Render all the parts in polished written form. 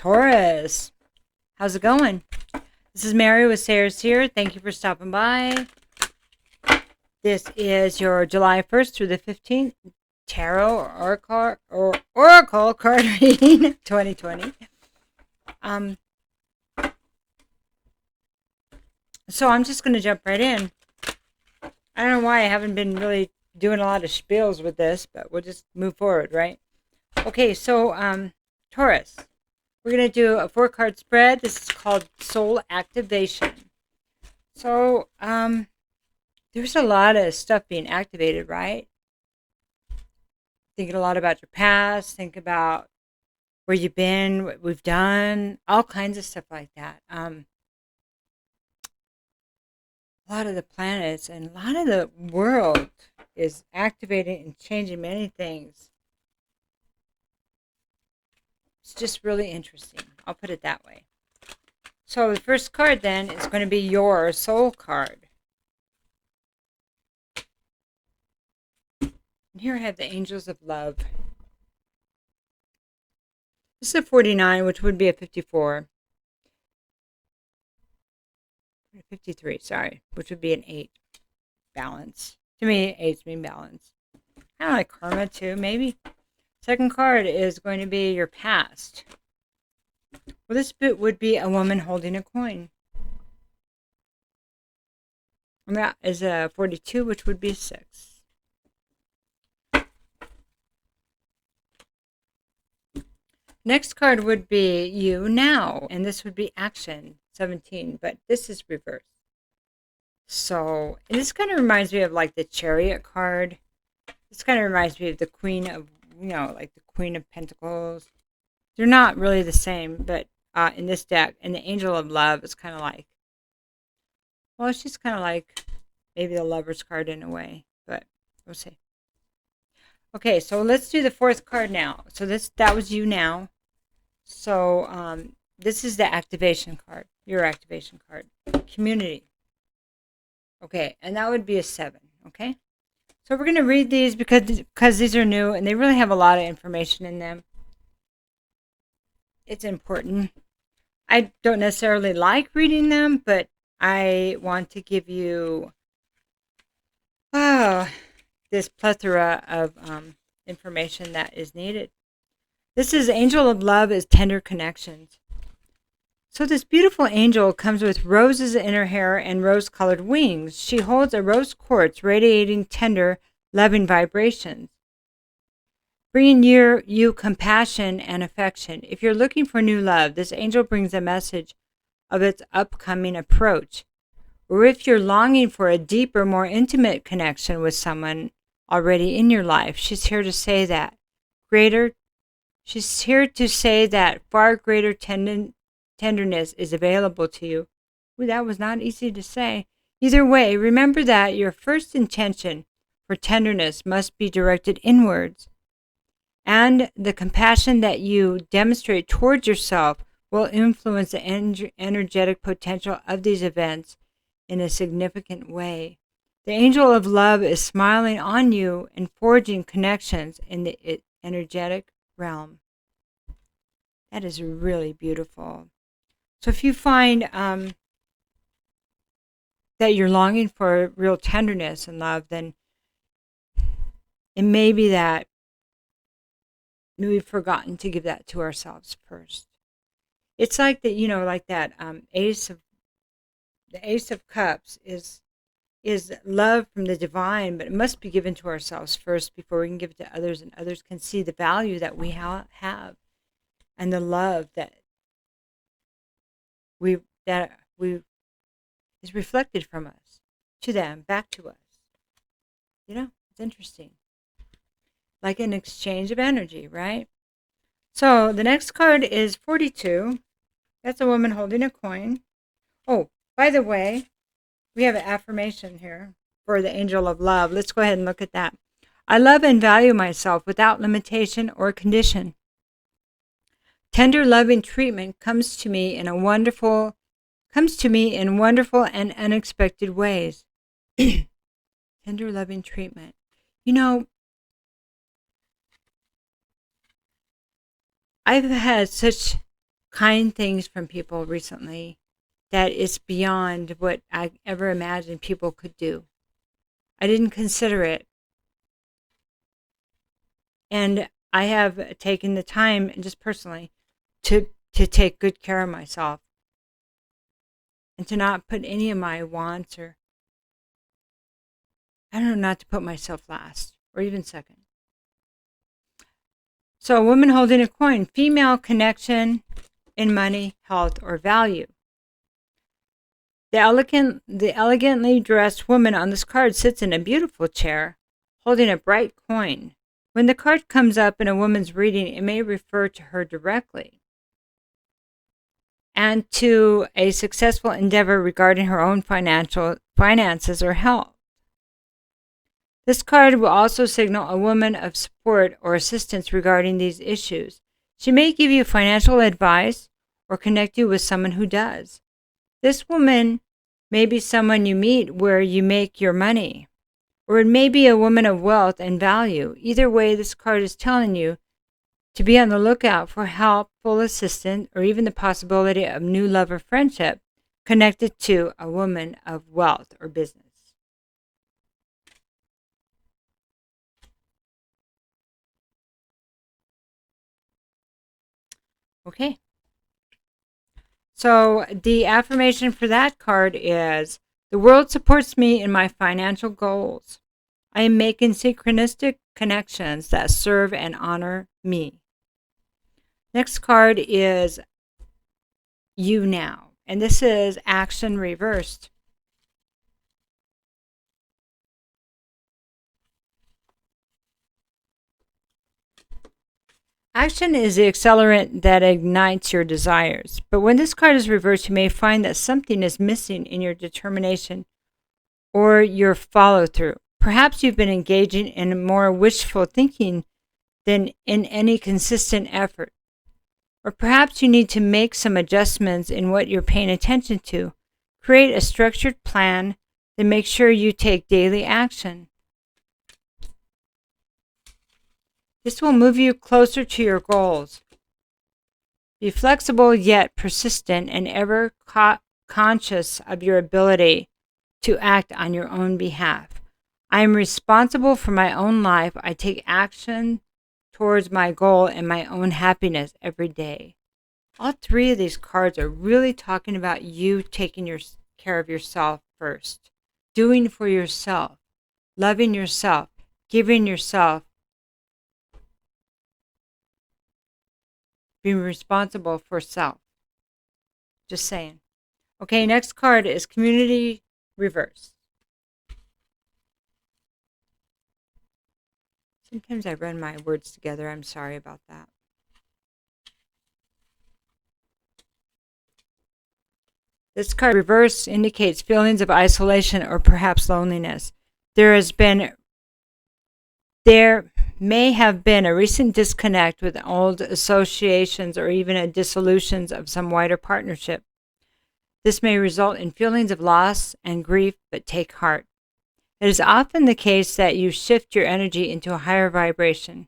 Taurus, how's it going? This is Mary with Sayre Seer. Thank you for stopping by. This is your July 1st through the 15th Tarot or Oracle card reading 2020. So I'm just going to jump right in. I don't know why I haven't been really doing a lot of spiels with this, but we'll just move forward, right? Okay, so Taurus, we're going to do a 4-card spread. This is called Soul Activation. So there's a lot of stuff being activated, right? Thinking a lot about your past, think about where you've been, what we've done, all kinds of stuff like that. A lot of the planets and a lot of the world is activating and changing many things. It's just really interesting. I'll put it that way. So the first card then is going to be your soul card. And here I have the Angels of Love. This is a 49, which would be a 54. 53, sorry, which would be an 8. Balance. To me, 8s mean balance. Kind of like karma too, maybe. Second card is going to be your past. Well, this bit would be a woman holding a coin. And that is a 42, which would be a 6. Next card would be you now, and this would be action, 17, but this is reversed. So this kind of reminds me of like the Chariot card. This kind of reminds me of the Queen of, like the Queen of Pentacles. They're not really the same, but in this deck, and the Angel of Love is kind of like, well, it's just kind of like maybe the Lover's card in a way, but we'll see. Okay, so let's do the 4th card now. So that was you now. So this is the activation card, your activation card, community. Okay, and that would be a 7, okay? So we're going to read these because these are new and they really have a lot of information in them. It's important. I don't necessarily like reading them, but I want to give you this plethora of information that is needed. This is Angel of Love is Tender Connections. So this beautiful angel comes with roses in her hair and rose-colored wings. She holds a rose quartz radiating tender, loving vibrations, bringing you compassion and affection. If you're looking for new love, this angel brings a message of its upcoming approach. Or if you're longing for a deeper, more intimate connection with someone already in your life, she's here to say that far greater tenderness is available to you. Ooh, that was not easy to say. Either way, remember that your first intention for tenderness must be directed inwards, and the compassion that you demonstrate towards yourself will influence the energetic potential of these events in a significant way. The Angel of Love is smiling on you and forging connections in the energetic realm. That is really beautiful. So if you find that you're longing for real tenderness and love, then it may be that we've forgotten to give that to ourselves first. It's like that, like that the Ace of Cups is love from the divine, but it must be given to ourselves first before we can give it to others, and others can see the value that we have and the love that we is reflected from us to them, back to us. It's interesting. Like an exchange of energy, right? So the next card is 42. That's a woman holding a coin. Oh, by the way, we have an affirmation here for the Angel of Love. Let's go ahead and look at that. I love and value myself without limitation or condition. Tender, loving treatment comes to me in wonderful and unexpected ways. Tender, loving treatment. I've had such kind things from people recently that is beyond what I ever imagined people could do. I didn't consider it. And I have taken the time, just personally, to take good care of myself and to not put any of my wants or, I don't know, not to put myself last or even second. So, a woman holding a coin, female connection in money, health, or value. The elegantly dressed woman on this card sits in a beautiful chair, holding a bright coin. When the card comes up in a woman's reading, it may refer to her directly and to a successful endeavor regarding her own finances or health. This card will also signal a woman of support or assistance regarding these issues. She may give you financial advice or connect you with someone who does. This woman may be someone you meet where you make your money, or it may be a woman of wealth and value. Either way, this card is telling you to be on the lookout for helpful assistance or even the possibility of new love or friendship connected to a woman of wealth or business. Okay. So the affirmation for that card is, the world supports me in my financial goals. I am making synchronistic connections that serve and honor me. Next card is you now, and this is action reversed. Action is the accelerant that ignites your desires. But when this card is reversed, you may find that something is missing in your determination or your follow through. Perhaps you've been engaging in more wishful thinking than in any consistent effort. Or perhaps you need to make some adjustments in what you're paying attention to. Create a structured plan, then make sure you take daily action. This will move you closer to your goals. Be flexible yet persistent and ever conscious of your ability to act on your own behalf. I am responsible for my own life. I take action towards my goal and my own happiness every day. All three of these cards are really talking about you taking care of yourself first, doing for yourself, loving yourself, giving yourself, being responsible for self. Just saying. Okay, next card is community reverse. Sometimes I run my words together. I'm sorry about that. This card reverse indicates feelings of isolation or perhaps loneliness. There may have been a recent disconnect with old associations or even a dissolution of some wider partnership. This may result in feelings of loss and grief, but take heart. It is often the case that you shift your energy into a higher vibration.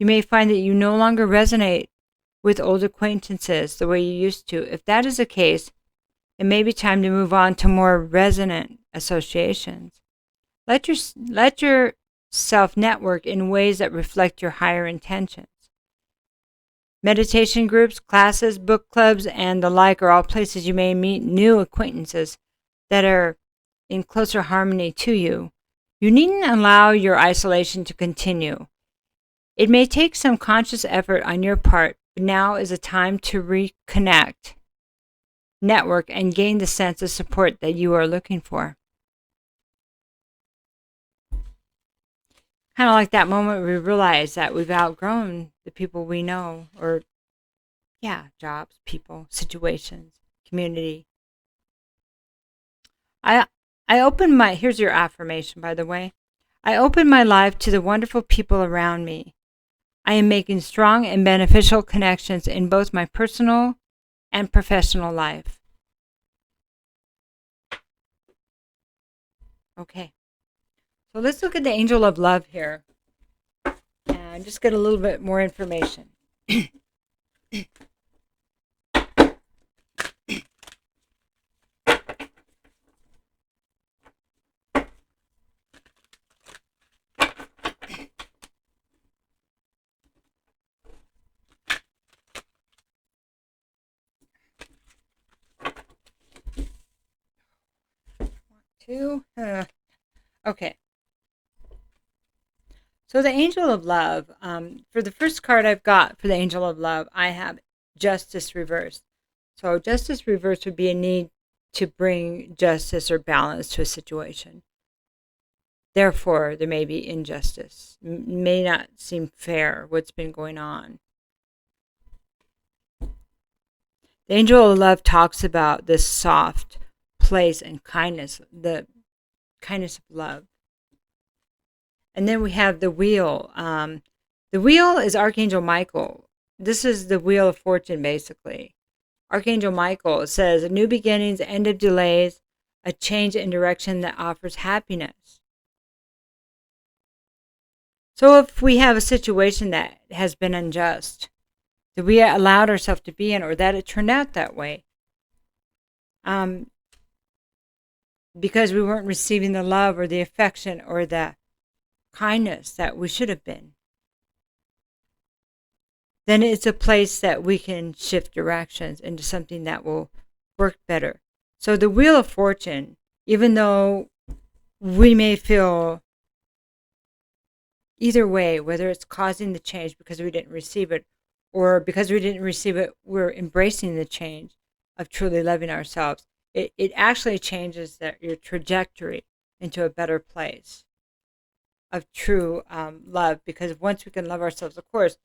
You may find that you no longer resonate with old acquaintances the way you used to. If that is the case, it may be time to move on to more resonant associations. Let yourself network in ways that reflect your higher intentions. Meditation groups, classes, book clubs, and the like are all places you may meet new acquaintances that are in closer harmony to you. You needn't allow your isolation to continue. It may take some conscious effort on your part, but now is a time to reconnect, network, and gain the sense of support that you are looking for. Kind of like that moment we realize that we've outgrown the people we know, or jobs, people, situations, community. Here's your affirmation, by the way. I open my life to the wonderful people around me. I am making strong and beneficial connections in both my personal and professional life. Okay. So let's look at the angel of love here and just get a little bit more information. 2. Okay. So the Angel of Love, for the first card I've got for the Angel of Love, I have Justice Reversed. So Justice Reversed would be a need to bring justice or balance to a situation. Therefore, there may be injustice. May not seem fair what's been going on. The Angel of Love talks about this soft place and kindness, the kindness of love. And then we have the wheel. The wheel is Archangel Michael. This is the Wheel of Fortune, basically. Archangel Michael says, new beginnings, end of delays, a change in direction that offers happiness. So if we have a situation that has been unjust, that we allowed ourselves to be in, or that it turned out that way, because we weren't receiving the love or the affection or the kindness that we should have been, then it's a place that we can shift directions into something that will work better. So the Wheel of Fortune, even though we may feel either way, whether it's causing the change because we didn't receive it, or because we didn't receive it, we're embracing the change of truly loving ourselves. It actually changes your trajectory into a better place of true love, because once we can love ourselves, of course,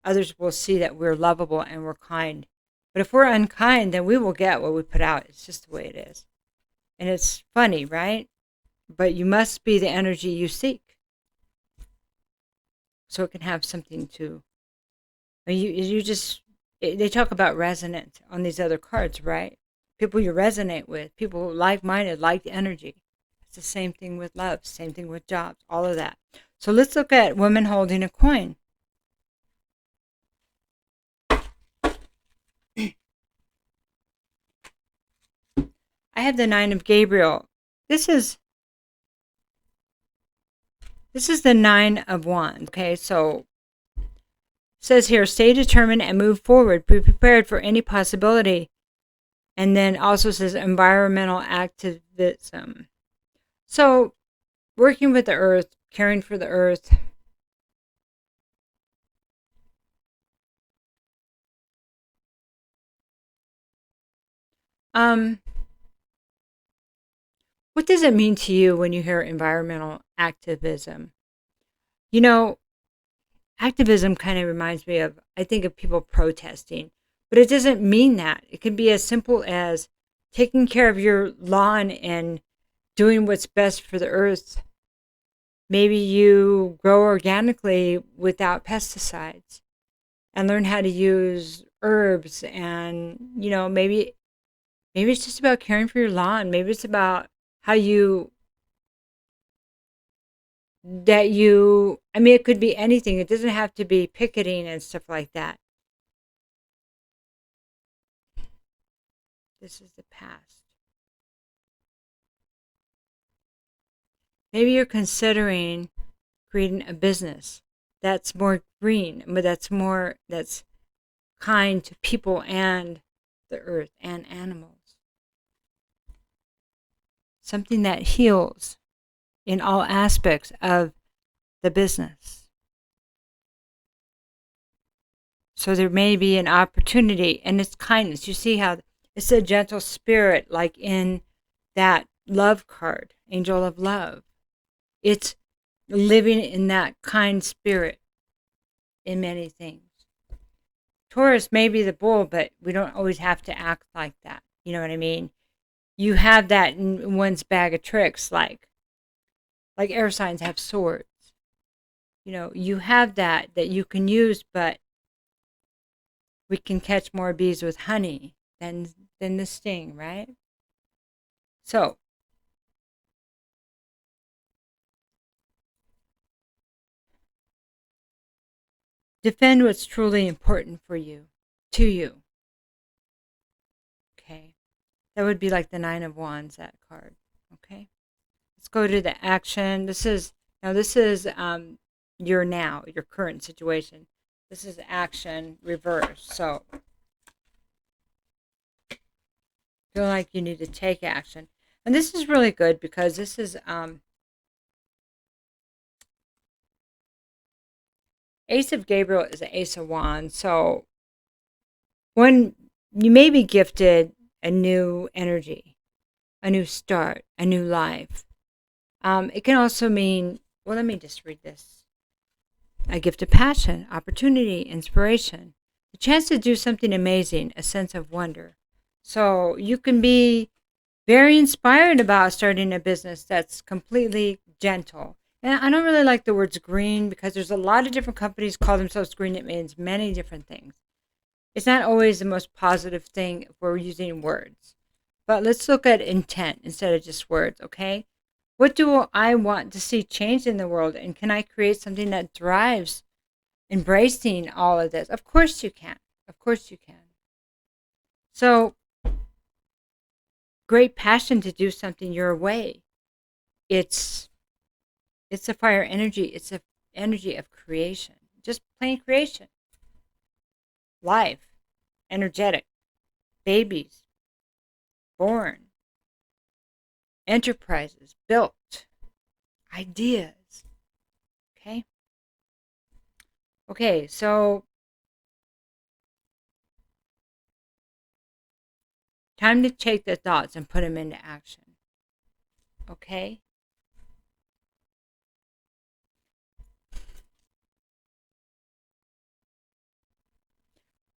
others will see that we're lovable and we're kind. But if we're unkind, then we will get what we put out. It's just the way it is. And it's funny, right? But you must be the energy you seek. So it can have something to, you just, they talk about resonance on these other cards, right? People you resonate with, people like-minded, like the energy. It's the same thing with love, same thing with jobs, all of that. So let's look at women holding a coin. I have the 9 of Gabriel. This is the 9 of Wands. Okay, so it says here, stay determined and move forward. Be prepared for any possibility. And then also says environmental activism. So working with the earth, caring for the earth. What does it mean to you when you hear environmental activism? You know, activism kind of reminds me of, I think of people protesting, but it doesn't mean that. It can be as simple as taking care of your lawn and doing what's best for the earth. Maybe you grow organically without pesticides and learn how to use herbs, and maybe it's just about caring for your lawn. Maybe it's about how it could be anything. It doesn't have to be picketing and stuff like that. This is the past. Maybe you're considering creating a business that's more green, but that's kind to people and the earth and animals. Something that heals in all aspects of the business. So there may be an opportunity, and it's kindness. You see how it's a gentle spirit, like in that love card, Angel of Love. It's living in that kind spirit in many things. Taurus may be the bull, but we don't always have to act like that. You know what I mean? You have that in one's bag of tricks, like air signs have swords. You have that you can use, but we can catch more bees with honey than the sting, right? So defend what's truly important for you, to you. Okay. That would be like the 9 of Wands, that card. Okay. Let's go to the action. This is your current situation. This is action reverse. So feel like you need to take action. And this is really good because this is Ace of Gabriel is the Ace of Wands. So when you may be gifted a new energy, a new start, a new life. It can also mean, well, let me just read this. A gift of passion, opportunity, inspiration, the chance to do something amazing, a sense of wonder. So you can be very inspired about starting a business that's completely gentle. And I don't really like the words green because there's a lot of different companies call themselves green. It means many different things. It's not always the most positive thing if we're using words. But let's look at intent instead of just words, okay? What do I want to see change in the world? And can I create something that thrives, embracing all of this? Of course you can. Of course you can. So, great passion to do something your way. It's a fire energy. It's a energy of creation. Just plain creation. Life. Energetic. Babies. Born. Enterprises. Built. Ideas. Okay? Okay, so time to take the thoughts and put them into action. Okay?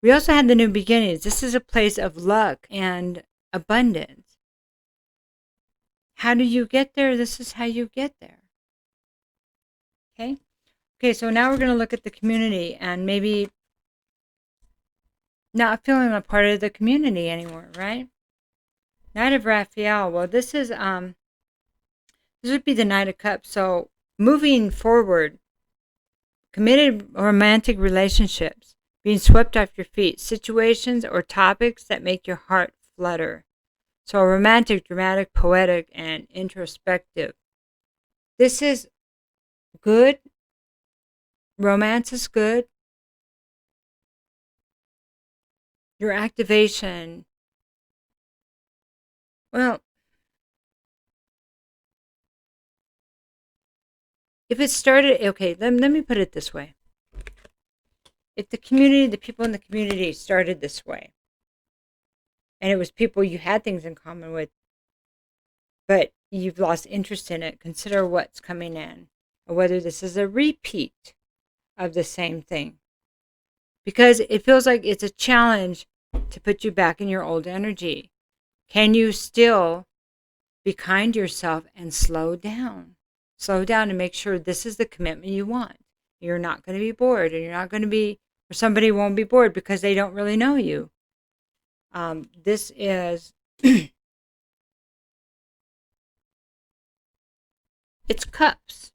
We also had the new beginnings. This is a place of luck and abundance. How do you get there? This is how you get there. Okay? Okay, so now we're going to look at the community and maybe not feeling a part of the community anymore, right? Knight of Raphael. Well, this would be the Knight of Cups. So moving forward, committed romantic relationships, being swept off your feet, situations or topics that make your heart flutter. So romantic, dramatic, poetic, and introspective. This is good. Romance is good. Your activation. Well, if it started, okay, let me put it this way. If the people in the community started this way, and it was people you had things in common with, but you've lost interest in it, consider what's coming in, or whether this is a repeat of the same thing. Because it feels like it's a challenge to put you back in your old energy. Can you still be kind to yourself and slow down? Slow down and make sure this is the commitment you want. You're not going to be bored, and you're not going to be, or somebody won't be bored because they don't really know you. This is, it's cups.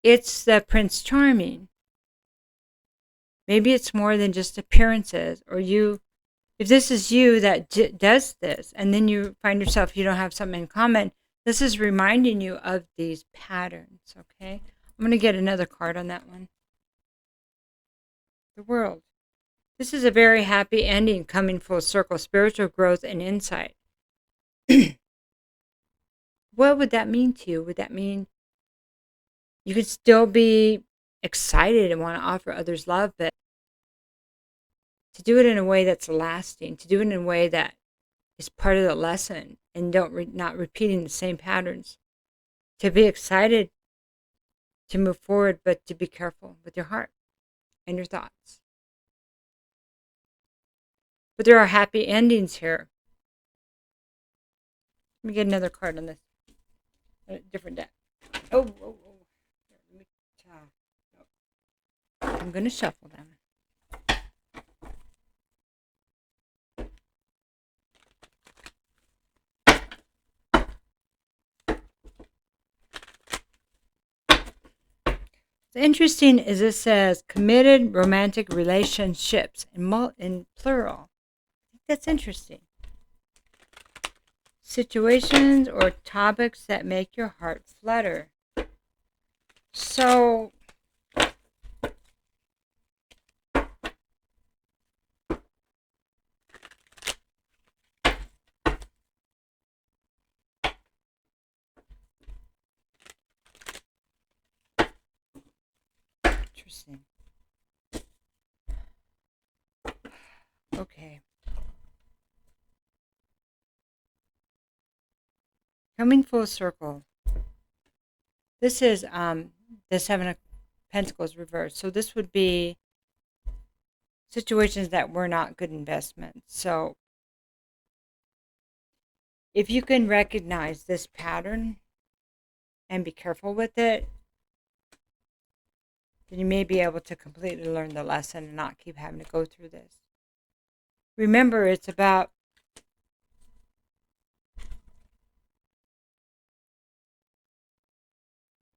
It's the Prince Charming. Maybe it's more than just appearances, or you, if this is you that does this, and then you find yourself, you don't have something in common, this is reminding you of these patterns, okay? I'm going to get another card on that one. The World. This is a very happy ending coming full circle, spiritual growth and insight. What would that mean to you? Would that mean you could still be excited and want to offer others love, but to do it in a way that's lasting, to do it in a way that is part of the lesson and not repeating the same patterns, to be excited to move forward, but to be careful with your heart and your thoughts. But there are happy endings here. Let me get another card on this. A different deck. Oh. I'm going to shuffle them. What's interesting is it says committed romantic relationships in plural. I think that's interesting. Situations or topics that make your heart flutter. So, Interesting. Okay. Coming full circle. This is the Seven of Pentacles reversed. So this would be situations that were not good investments. So if you can recognize this pattern and be careful with it, then you may be able to completely learn the lesson and not keep having to go through this. Remember, it's about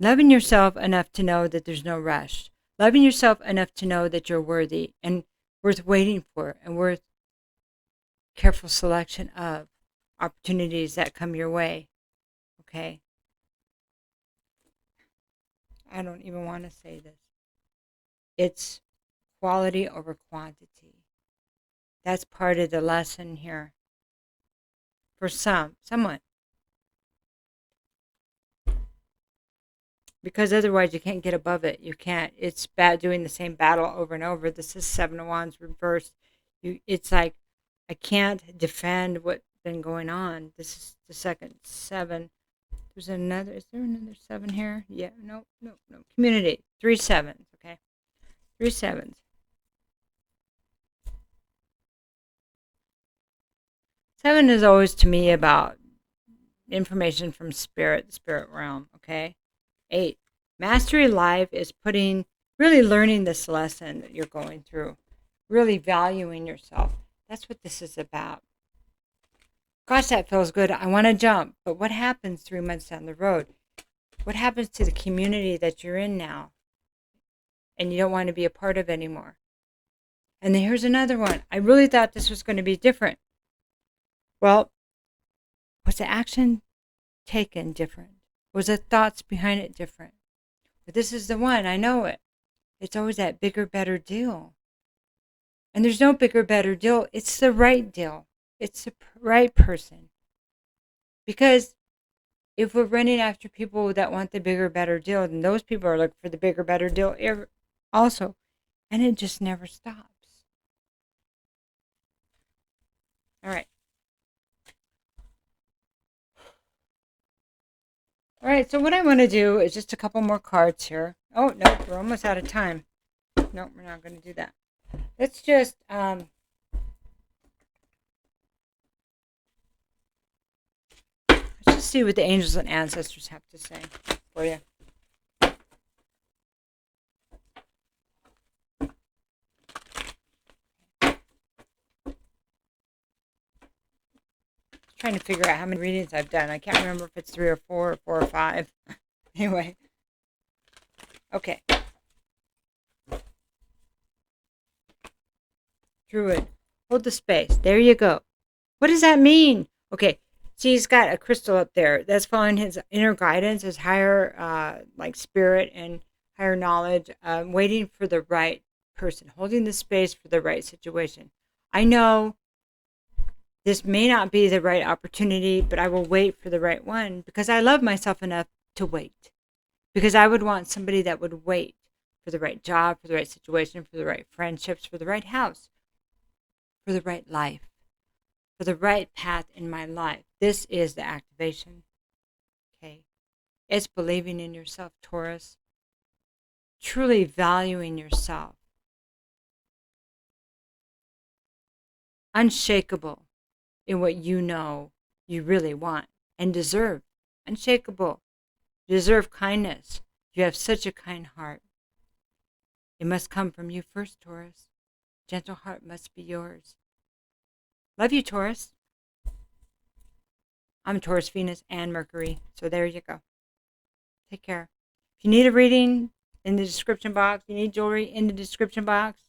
loving yourself enough to know that there's no rush. Loving yourself enough to know that you're worthy and worth waiting for and worth careful selection of opportunities that come your way. Okay? I don't even want to say this. It's quality over quantity. That's part of the lesson here. For someone. Because otherwise you can't get above it. You can't. It's bad doing the same battle over and over. This is Seven of Wands reversed. It's like, I can't defend what's been going on. This is the second seven. Is there another seven here? Yeah, no. Community, 3 sevens, okay? 3 sevens. Seven is always to me about information from spirit, the spirit realm, okay? 8. Mastery life is really learning this lesson that you're going through, really valuing yourself. That's what this is about. Gosh, that feels good. I want to jump. But what happens 3 months down the road? What happens to the community that you're in now and you don't want to be a part of anymore? And then here's another one. I really thought this was going to be different. Well, was the action taken different? Was the thoughts behind it different? But this is the one. I know it. It's always that bigger, better deal. And there's no bigger, better deal. It's the right deal. It's the right person. Because if we're running after people that want the bigger, better deal, then those people are looking for the bigger, better deal also. And it just never stops. All right. All right, so what I want to do is just a couple more cards here. Oh, no, we're almost out of time. No, we're not going to do that. Let's just let's just see what the angels and ancestors have to say for you. Trying to figure out how many readings I've done. I can't remember if it's 3 or 4 or 4 or 5. Anyway. Okay. Druid. Hold the space. There you go. What does that mean? Okay. See, he's got a crystal up there. That's following his inner guidance, his higher spirit and higher knowledge, waiting for the right person, holding the space for the right situation. I know this may not be the right opportunity, but I will wait for the right one because I love myself enough to wait. Because I would want somebody that would wait for the right job, for the right situation, for the right friendships, for the right house, for the right life, for the right path in my life. This is the activation. Okay. It's believing in yourself, Taurus. Truly valuing yourself. Unshakable in what you know you really want and deserve. Unshakable. You deserve kindness. You have such a kind heart. It must come from you first, Taurus. Gentle heart must be yours. Love you, Taurus. I'm Taurus, Venus, and Mercury. So there you go. Take care. If you need a reading, in the description box. You need jewelry, in the description box.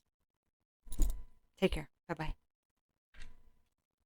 Take care. Bye-bye.